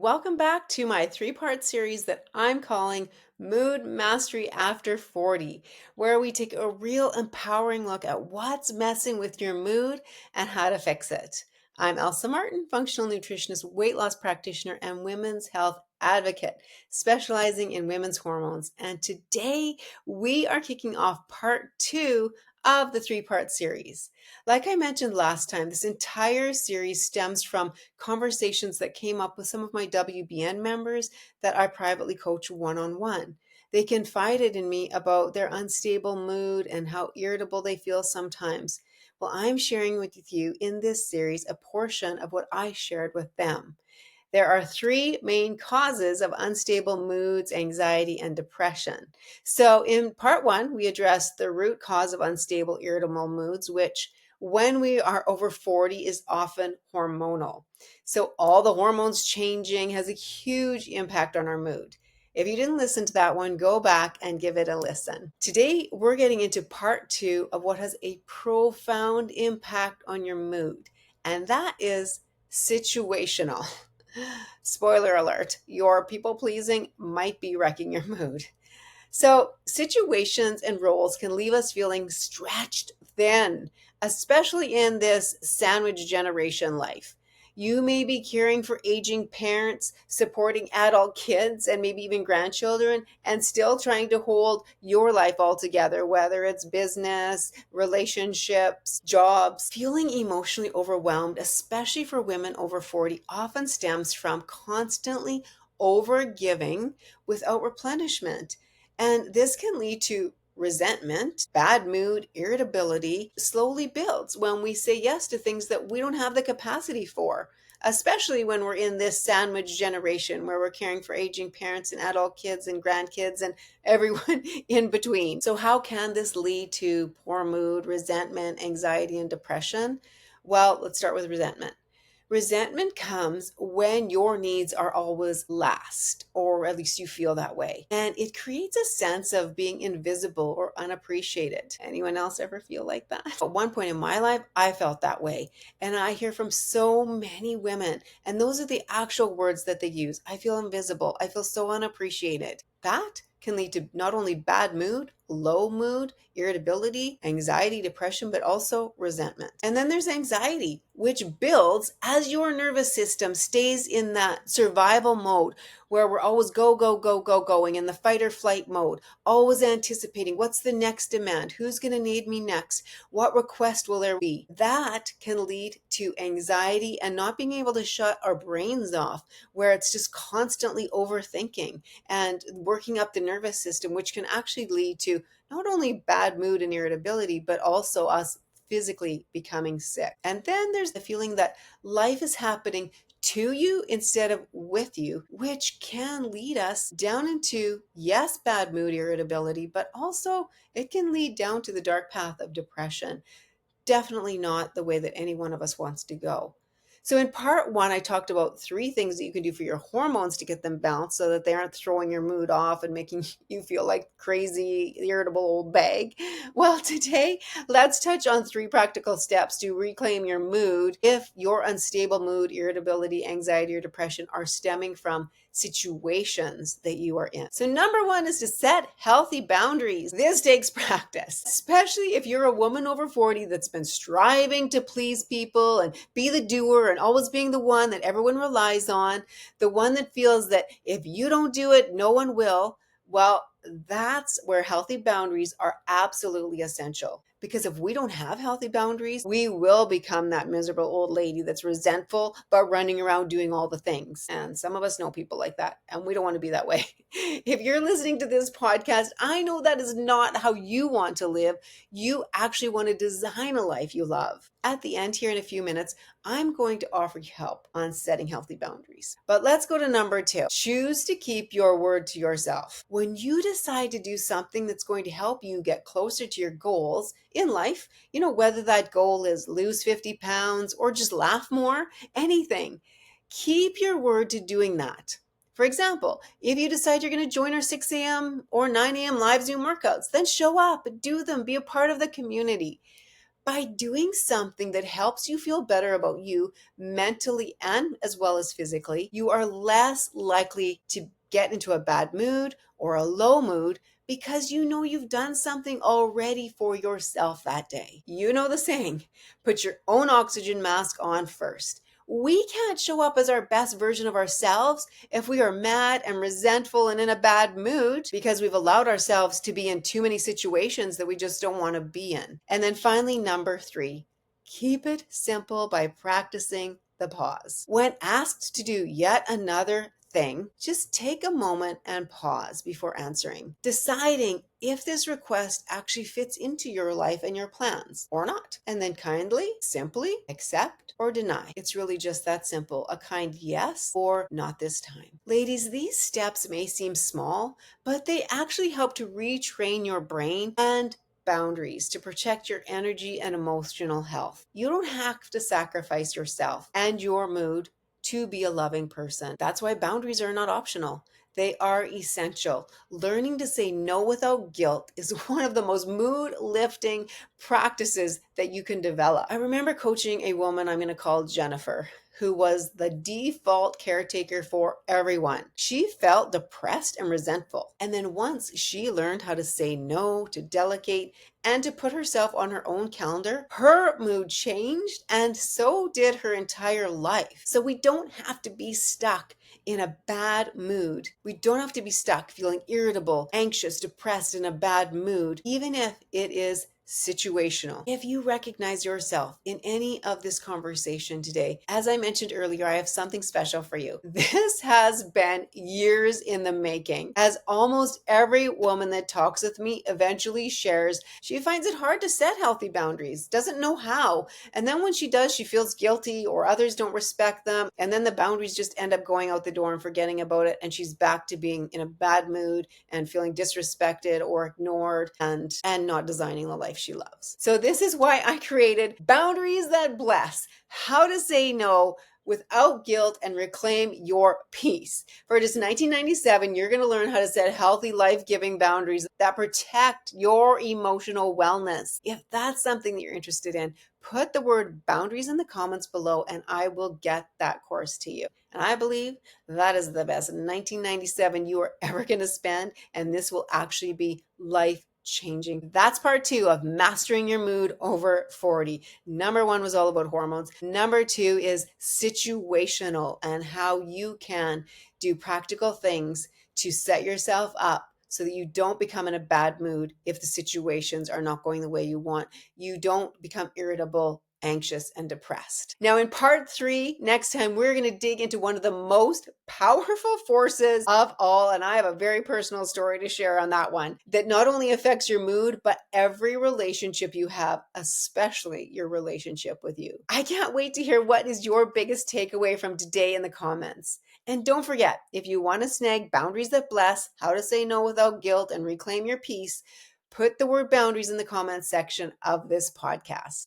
Welcome back to my three-part series that I'm calling Mood Mastery After 40, where we take a real empowering look at what's messing with your mood and how to fix it. I'm Elsa Martin, functional nutritionist, weight loss practitioner, and women's health advocate, specializing in women's hormones. And today we are kicking off part two of the three-part series. Like I mentioned last time, this entire series stems from conversations that came up with some of my WBN members that I privately coach one-on-one. They confided in me about their unstable mood and how irritable they feel sometimes. Well, I'm sharing with you in this series a portion of what I shared with them. There are three main causes of unstable moods, anxiety, and depression. So, in part one, we address the root cause of unstable, irritable moods, which when we are over 40 is often hormonal. So, all the hormones changing has a huge impact on our mood. If you didn't listen to that one, go back and give it a listen. Today, we're getting into part two of what has a profound impact on your mood, and that is situational. Spoiler alert, your people pleasing might be wrecking your mood. So, situations and roles can leave us feeling stretched thin, especially in this sandwich generation life. You may be caring for aging parents, supporting adult kids, and maybe even grandchildren, and still trying to hold your life all together, whether it's business, relationships, jobs. Feeling emotionally overwhelmed, especially for women over 40, often stems from constantly overgiving without replenishment. And this can lead to resentment, bad mood, irritability slowly builds when we say yes to things that we don't have the capacity for, especially when we're in this sandwich generation where we're caring for aging parents and adult kids and grandkids and everyone in between. So, how can this lead to poor mood, resentment, anxiety, and depression? Well, let's start with resentment. Resentment comes when your needs are always last, or at least you feel that way. And it creates a sense of being invisible or unappreciated. Anyone else ever feel like that? At one point in my life, I felt that way. And I hear from so many women, and those are the actual words that they use. I feel invisible. I feel so unappreciated. That can lead to not only bad mood, low mood, irritability, anxiety, depression, but also resentment. And then there's anxiety, which builds as your nervous system stays in that survival mode where we're always go, go, go, go, going in the fight or flight mode, always anticipating what's the next demand, who's going to need me next, what request will there be. That can lead to anxiety and not being able to shut our brains off, where it's just constantly overthinking and working up the nervous system, which can actually lead to not only bad mood and irritability, but also us physically becoming sick. And then there's the feeling that life is happening to you instead of with you, which can lead us down into, yes, bad mood, irritability, but also it can lead down to the dark path of depression. Definitely not the way that any one of us wants to go. So, in part one, I talked about three things that you can do for your hormones to get them balanced so that they aren't throwing your mood off and making you feel like crazy, irritable old bag. Well, today, let's touch on three practical steps to reclaim your mood if your unstable mood, irritability, anxiety, or depression are stemming from situations that you are in. So, number one is to set healthy boundaries. This takes practice, especially if you're a woman over 40 that's been striving to please people and be the doer and always being the one that everyone relies on, the one that feels that if you don't do it, no one will. Well, that's where healthy boundaries are absolutely essential. Because if we don't have healthy boundaries, we will become that miserable old lady that's resentful, but running around doing all the things. And some of us know people like that, and we don't want to be that way. If you're listening to this podcast, I know that is not how you want to live. You actually want to design a life you love. At the end here in a few minutes, I'm going to offer you help on setting healthy boundaries. But let's go to number two. Choose to keep your word to yourself. When you decide to do something that's going to help you get closer to your goals in life, whether that goal is lose 50 pounds or just laugh more, anything, keep your word to doing that. For example, if you decide you're going to join our 6 a.m. or 9 a.m. live Zoom workouts, then show up, do them, be a part of the community. By doing something that helps you feel better about you mentally and as well as physically, you are less likely to get into a bad mood or a low mood because you know you've done something already for yourself that day. You know the saying, put your own oxygen mask on first. We can't show up as our best version of ourselves if we are mad and resentful and in a bad mood because we've allowed ourselves to be in too many situations that we just don't want to be in. And then finally, number 3, keep it simple by practicing the pause. When asked to do yet another thing, just take a moment and pause before answering, deciding if this request actually fits into your life and your plans or not. And then kindly, simply accept or deny. It's really just that simple. A kind yes or not this time. Ladies, these steps may seem small, but they actually help to retrain your brain and boundaries to protect your energy and emotional health. You don't have to sacrifice yourself and your mood to be a loving person. That's why boundaries are not optional. They are essential. Learning to say no without guilt is one of the most mood lifting practices that you can develop. I remember coaching a woman I'm going to call Jennifer, who was the default caretaker for everyone. She felt depressed and resentful. And then once she learned how to say no, to delegate, and to put herself on her own calendar, her mood changed, and so did her entire life. So we don't have to be stuck in a bad mood. We don't have to be stuck feeling irritable, anxious, depressed, in a bad mood, even if it is situational. If you recognize yourself in any of this conversation today, as I mentioned earlier, I have something special for you. This has been years in the making, as almost every woman that talks with me eventually shares she finds it hard to set healthy boundaries, doesn't know how. And then when she does, she feels guilty or others don't respect them. And then the boundaries just end up going out the door and forgetting about it. And she's back to being in a bad mood and feeling disrespected or ignored and not designing the life she loves. So this is why I created Boundaries That Bless: How to Say No Without Guilt and Reclaim Your Peace. For just $19.97, you're going to learn how to set healthy, life-giving boundaries that protect your emotional wellness. If that's something that you're interested in, put the word boundaries in the comments below and I will get that course to you. And I believe that is the best $19.97 you are ever going to spend, and this will actually be life changing. That's part 2 of mastering your mood over 40. Number 1 was all about hormones. Number 2 is situational and how you can do practical things to set yourself up so that you don't become in a bad mood if the situations are not going the way you want. You don't become irritable, anxious, and depressed. Now, in part 3, next time, we're going to dig into one of the most powerful forces of all. And I have a very personal story to share on that one that not only affects your mood, but every relationship you have, especially your relationship with you. I can't wait to hear what is your biggest takeaway from today in the comments. And don't forget, if you want to snag Boundaries That Bless: How to Say No Without Guilt and Reclaim Your Peace, put the word boundaries in the comments section of this podcast.